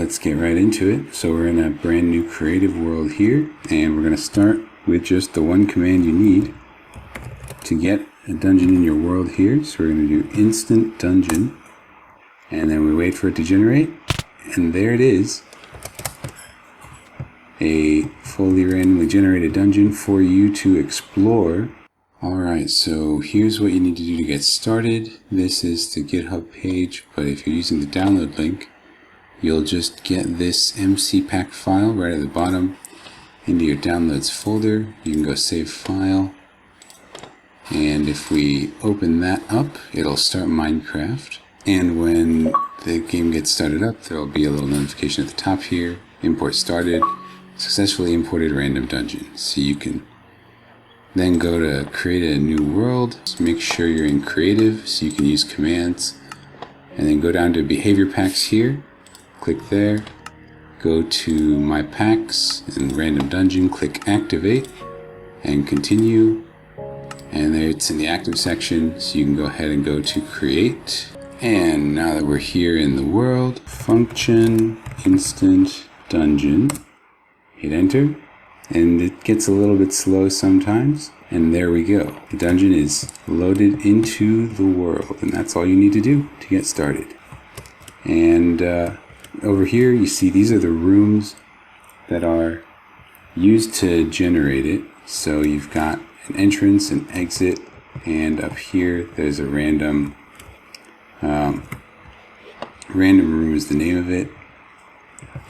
let's get right into it. So we're in a brand new creative world here, and we're going to start with just the one command you need to get a dungeon in your world here. So we're going to do instant dungeon, and then we wait for it to generate, and there it is. A fully randomly generated dungeon for you to explore. Alright, so here's what you need to do to get started. This is the GitHub page, but if you're using the download link, you'll just get this MC pack file right at the bottom into your downloads folder. You can go save file, and if we open that up, it'll start Minecraft. And when the game gets started up, there'll be a little notification at the top here. Import started. Successfully imported random dungeon. So you can then go to create a new world. Just make sure you're in creative so you can use commands, and then go down to behavior packs here, click there, go to my packs and random dungeon, click activate and continue, and there it's in the active section, so you can go ahead and go to create. And now that we're here in the world, function instant dungeon, hit enter, and it gets a little bit slow sometimes, and there we go. The dungeon is loaded into the world, and that's all you need to do to get started. And over here you see these are the rooms that are used to generate it. So you've got an entrance, an exit, and up here there's a random room is the name of it.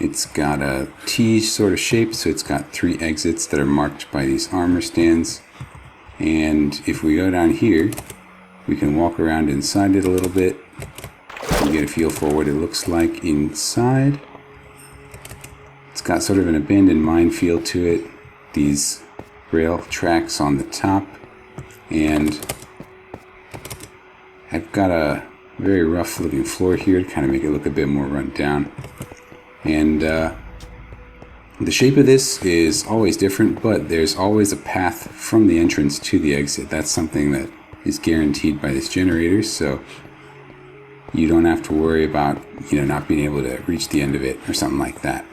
It's got a T sort of shape, so it's got 3 exits that are marked by these armor stands. And if we go down here, we can walk around inside it a little bit and get a feel for what it looks like inside. It's got sort of an abandoned mine feel to it. These rail tracks on the top, and I've got a very rough looking floor here to kind of make it look a bit more run down. And the shape of this is always different, but there's always a path from the entrance to the exit. That's something that is guaranteed by this generator, so you don't have to worry about not being able to reach the end of it or something like that.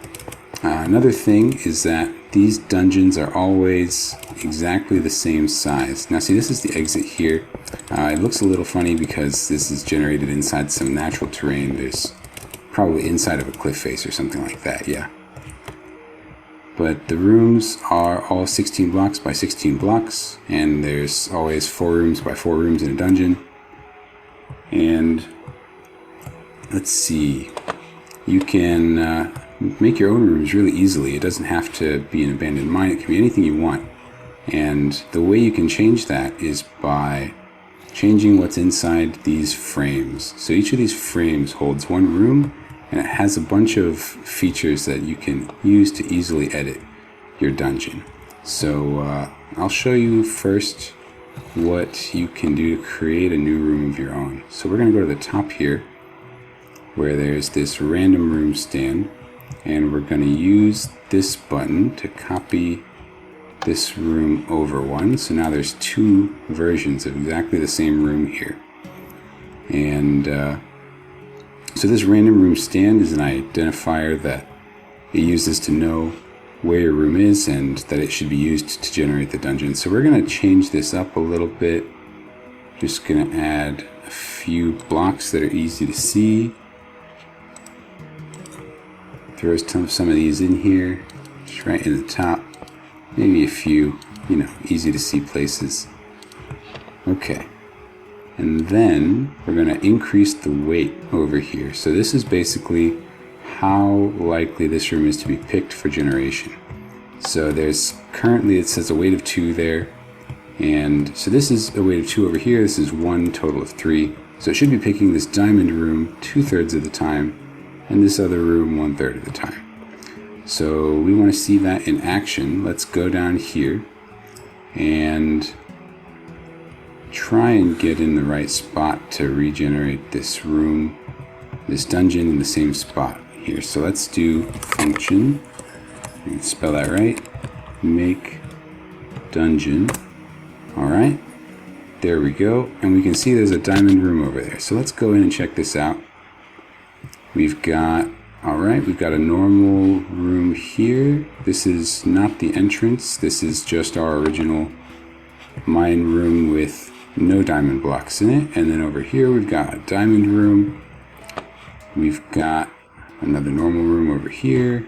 Another thing is that these dungeons are always exactly the same size. Now see, this is the exit here. It looks a little funny because this is generated inside some natural terrain. There's probably inside of a cliff face or something like that, yeah. But the rooms are all 16 blocks by 16 blocks, and there's always 4 rooms by 4 rooms in a dungeon. And let's see, you can make your own rooms really easily. It doesn't have to be an abandoned mine, it can be anything you want. And the way you can change that is by changing what's inside these frames. So each of these frames holds 1 room, and it has a bunch of features that you can use to easily edit your dungeon. So I'll show you first what you can do to create a new room of your own. So we're going to go to the top here where there's this random room stand, and we're going to use this button to copy this room over one. So now there's 2 versions of exactly the same room here. And so this random room stand is an identifier that it uses to know where your room is and that it should be used to generate the dungeon. So we're going to change this up a little bit. Just going to add a few blocks that are easy to see. Throw some of these in here, just right in the top. Maybe a few, easy to see places. Okay. And then we're going to increase the weight over here. So this is basically how likely this room is to be picked for generation. So there's currently, it says a weight of 2 there. And so this is a weight of 2 over here. This is 1 total of 3. So it should be picking this diamond room 2/3 of the time, and this other room 1/3 of the time. So we want to see that in action. Let's go down here and try and get in the right spot to regenerate this room, this dungeon in the same spot here. So let's do function, spell that right, make dungeon. Alright, there we go, and we can see there's a diamond room over there. So let's go in and check this out. We've got Alright, we've got a normal room here. This is not the entrance. This is just our original mine room with no diamond blocks in it. And then over here we've got a diamond room. We've got another normal room over here.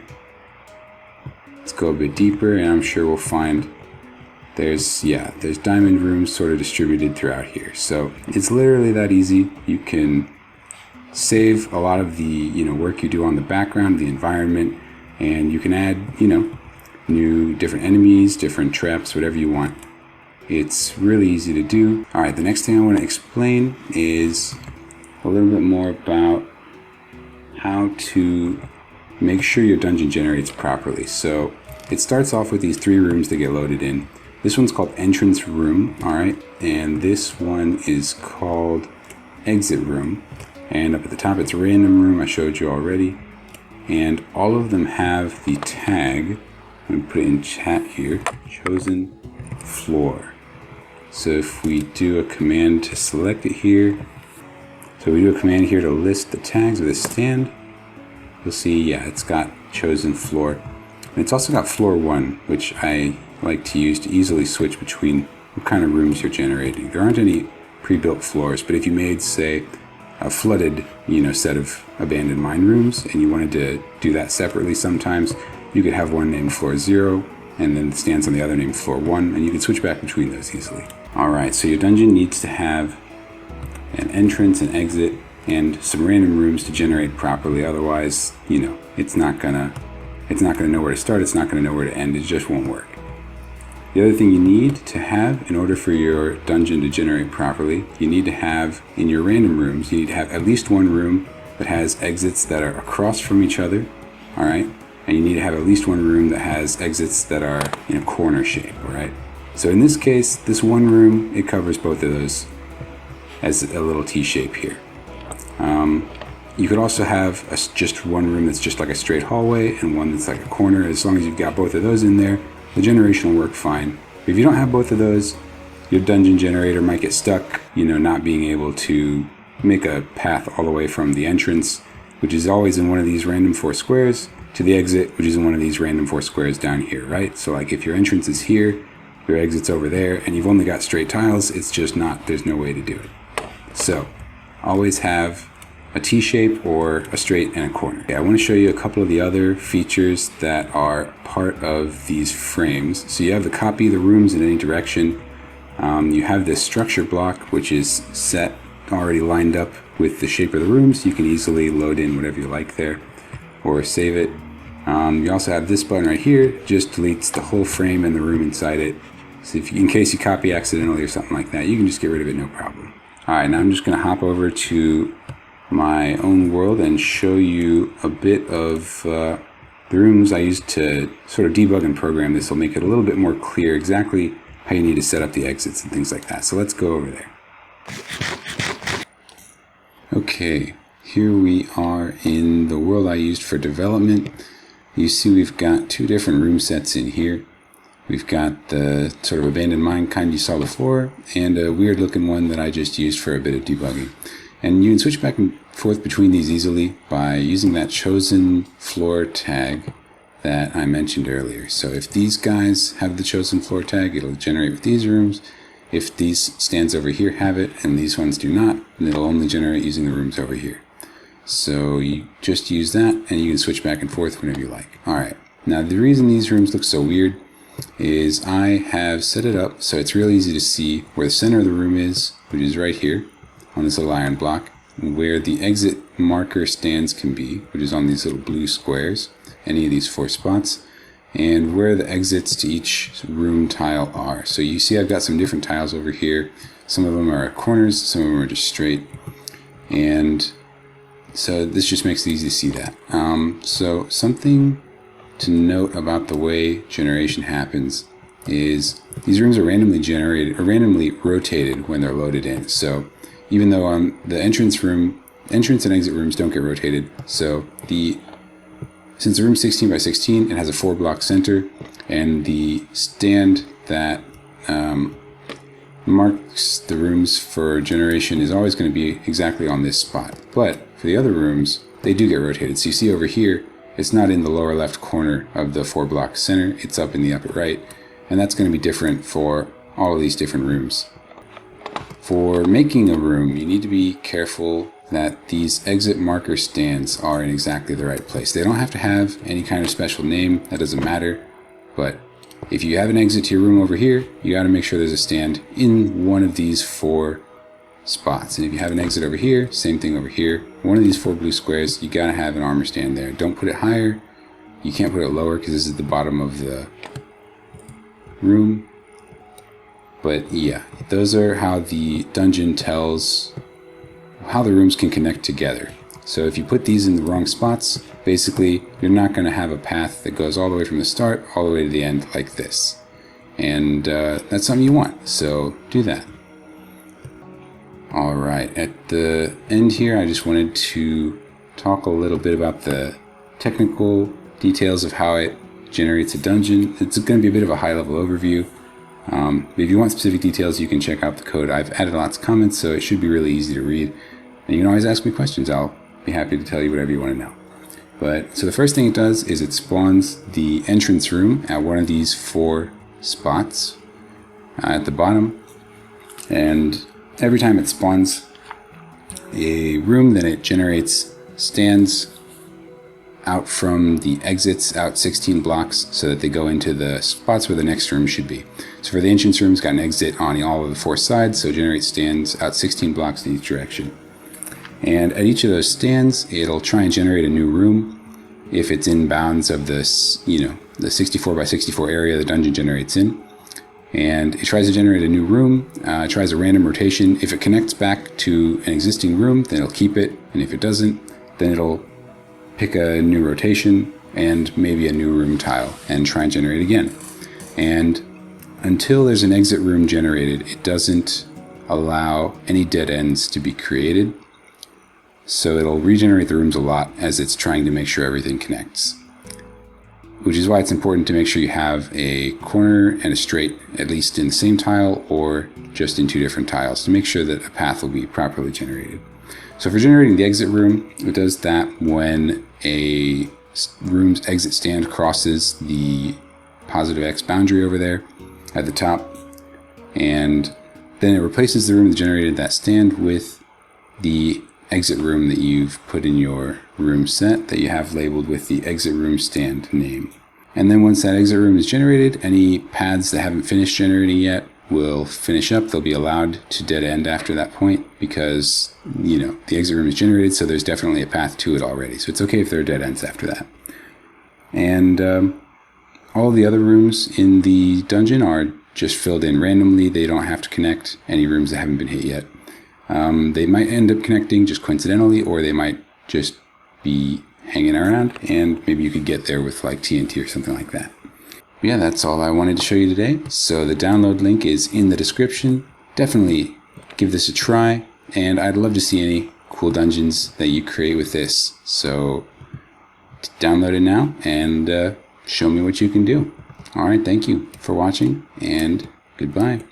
Let's go a bit deeper and I'm sure we'll find there's diamond rooms sort of distributed throughout here. So it's literally that easy. You can save a lot of the work you do on the background, the environment, and you can add new different enemies, different traps, whatever you want. It's really easy to do. Alright, the next thing I want to explain is a little bit more about how to make sure your dungeon generates properly. So it starts off with these 3 rooms that get loaded in. This one's called entrance room, alright, and this one is called exit room. And up at the top it's random room, I showed you already. And all of them have the tag, I'm going to put it in chat here, chosen floor. So if we do a command to select it here, so we do a command here to list the tags of the stand, you'll see, it's got chosen floor. And it's also got floor 1, which I like to use to easily switch between what kind of rooms you're generating. There aren't any pre-built floors, but if you made, say, a flooded set of abandoned mine rooms and you wanted to do that separately sometimes, you could have one named floor 0 and then the stands on the other named floor 1, and you can switch back between those easily. Alright, so your dungeon needs to have an entrance and exit and some random rooms to generate properly, otherwise it's not gonna know where to start, it's not gonna know where to end, it just won't work. The other thing you need to have in order for your dungeon to generate properly, you need to have in your random rooms, you need to have at least one room that has exits that are across from each other, alright? And you need to have at least one room that has exits that are in a corner shape, alright? So in this case, this one room, it covers both of those as a little T shape here. You could also have just one room that's just like a straight hallway and one that's like a corner. As long as you've got both of those in there, the generation will work fine. But if you don't have both of those, your dungeon generator might get stuck, not being able to make a path all the way from the entrance, which is always in one of these random 4 squares, to the exit, which is in one of these random 4 squares down here, right? So like if your entrance is here, your exit's over there, and you've only got straight tiles, it's just there's no way to do it. So always have a T-shape or a straight and a corner. Okay, I want to show you a couple of the other features that are part of these frames. So you have the copy the rooms in any direction. You have this structure block, which is set, already lined up with the shape of the rooms. You can easily load in whatever you like there or save it. You also have this button right here, just deletes the whole frame and the room inside it. So in case you copy accidentally or something like that, you can just get rid of it, no problem. Alright, now I'm just going to hop over to my own world and show you a bit of the rooms I used to sort of debug and program. This will make it a little bit more clear exactly how you need to set up the exits and things like that. So let's go over there. Okay, here we are in the world I used for development. You see we've got 2 different room sets in here. We've got the sort of abandoned mine kind you saw before, and a weird looking one that I just used for a bit of debugging. And you can switch back and forth between these easily by using that chosen floor tag that I mentioned earlier. So if these guys have the chosen floor tag, it'll generate with these rooms. If these stands over here have it and these ones do not, then it'll only generate using the rooms over here. So you just use that and you can switch back and forth whenever you like. Alright, now the reason these rooms look so weird is I have set it up so it's real easy to see where the center of the room is, which is right here on this little iron block, where the exit marker stands can be, which is on these little blue squares, any of these 4 spots, and where the exits to each room tile are. So you see I've got some different tiles over here. Some of them are corners, some of them are just straight, and so this just makes it easy to see that. So something to note about the way generation happens is these rooms are randomly generated or randomly rotated when they're loaded in. So even though the entrance and exit rooms don't get rotated, so since the room's 16 by 16, it has a 4-block center, and the stand that marks the rooms for generation is always going to be exactly on this spot. But for the other rooms, they do get rotated. So you see over here, it's not in the lower left corner of the 4-block center, it's up in the upper right, and that's going to be different for all of these different rooms. For making a room, you need to be careful that these exit marker stands are in exactly the right place. They don't have to have any kind of special name, that doesn't matter, but if you have an exit to your room over here, you got to make sure there's a stand in one of these 4 spots. And if you have an exit over here, same thing over here. One of these 4 blue squares, you got to have an armor stand there. Don't put it higher. You can't put it lower because this is the bottom of the room. But yeah, those are how the dungeon tells how the rooms can connect together. So if you put these in the wrong spots, basically you're not going to have a path that goes all the way from the start all the way to the end like this. And that's something you want, so do that. Alright, at the end here I just wanted to talk a little bit about the technical details of how it generates a dungeon. It's going to be a bit of a high-level overview. If you want specific details, you can check out the code. I've added lots of comments, so it should be really easy to read. And you can always ask me questions. I'll be happy to tell you whatever you want to know. But so the first thing it does is it spawns the entrance room at one of these 4 spots at the bottom. And every time it spawns a room, then it generates stands out from the exits out 16 blocks so that they go into the spots where the next room should be. So for the entrance room, it's got an exit on all of the 4 sides, so it generates stands out 16 blocks in each direction. And at each of those stands, it'll try and generate a new room if it's in bounds of this, the 64 by 64 area the dungeon generates in. And it tries to generate a new room, tries a random rotation. If it connects back to an existing room, then it'll keep it. And if it doesn't, then it'll pick a new rotation and maybe a new room tile and try and generate again. And until there's an exit room generated, it doesn't allow any dead ends to be created. So it'll regenerate the rooms a lot as it's trying to make sure everything connects. Which is why it's important to make sure you have a corner and a straight, at least in the same tile or just in 2 different tiles, to make sure that a path will be properly generated. So for generating the exit room, it does that when a room's exit stand crosses the positive X boundary over there at the top, and then it replaces the room that generated that stand with the exit room that you've put in your room set that you have labeled with the exit room stand name. And then once that exit room is generated, any paths that haven't finished generating yet will finish up. They'll be allowed to dead end after that point because, the exit room is generated, so there's definitely a path to it already. So it's okay if there are dead ends after that. And all the other rooms in the dungeon are just filled in randomly. They don't have to connect any rooms that haven't been hit yet. They might end up connecting just coincidentally, or they might just be hanging around, and maybe you could get there with like TNT or something like that. Yeah, that's all I wanted to show you today. So the download link is in the description. Definitely give this a try, and I'd love to see any cool dungeons that you create with this. So download it now and show me what you can do. All right, thank you for watching, and goodbye.